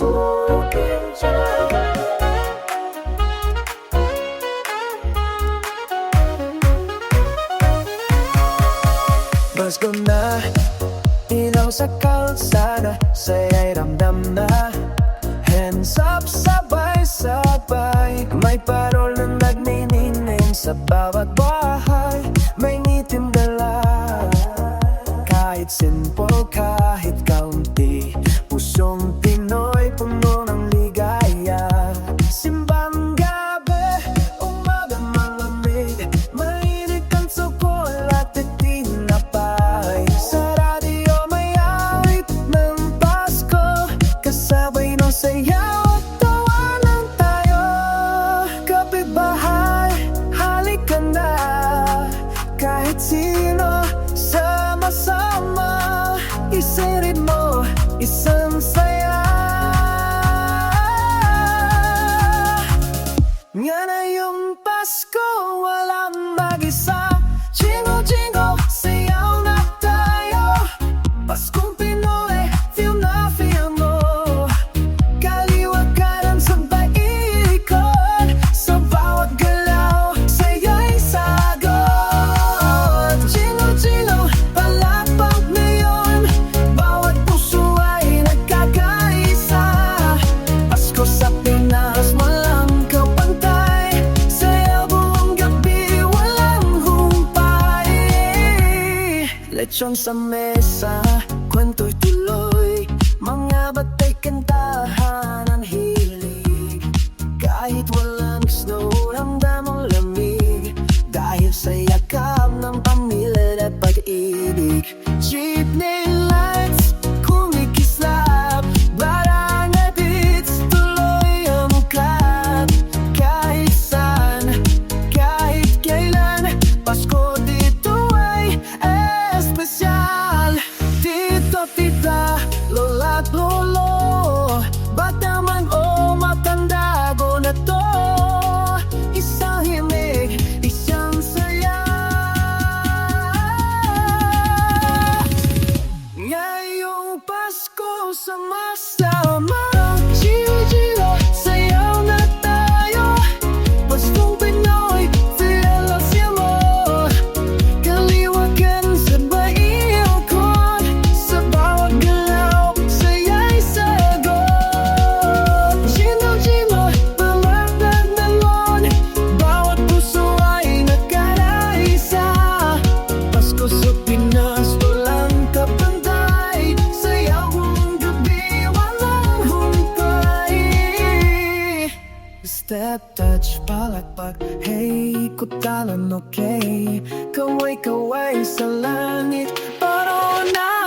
pasukin dyan. Pasko na, ilaw sa kalsada, saya'y ramdam na. Hands up, sabay-sabay, may parol na nagniningning sa bawat bahay. May ngitim dala, kahit simple, kahit kaunti. Pusong Pinoy, puno ng ligaya. Simbang gabi, umaga malamig, mainit ang tsokolat at tinapay. Sa radyo may awit ng Pasko, kasabay ng sayaw at tawanan tayo. Kapitbahay, halika na, kahit sino, sama-sama. Isang ritmo, isang saya. Nga na yung Pasko, walang mag-isa. Jingle, jingle, sayaw na tayo. Paskong Pinoy, feel na feel mo. Kaliwa kanan sabay ikot, sa bawat galaw, saya'y sagot. Jingle, jingle, palakpak ngayon, bawat puso ay nagkakaisa. Pasko sa Pinas, walang kapantay, sayaw buong gabi, walang humpay. Lechon sa mesa, kwento'y tuloy, mga batay kantahan ang hilig. Kahit walang snow, ramdam ang lamig, dahil sa yakap ng pamilya at pag-ibig. Jeepney lights, kumikislap, barangay beats, tuloy ang clap. Kahit saan, kahit kailan, Pasko dito ay espesyal. Tito, tita, lola at lolo, bata man o matanda, go na to. Isang himig, isang saya. Ngayong Pasko, sama-sama, Giro-giro, sayaw na tayo. Paskong Pinoy, feel na feel mo. Kaliwa kanan sabay ikot, sa bawat galaw, saya'y sagot. Giro-giro, palakpak dalon, bawat puso ay nagkakaisa. Pasko sa Pinas, walang kapantay, sayaw buong gabi, walang humpay. Step, touch, palakpak, hey, kutalan, okay. Kaway-kaway sa langit, paro na.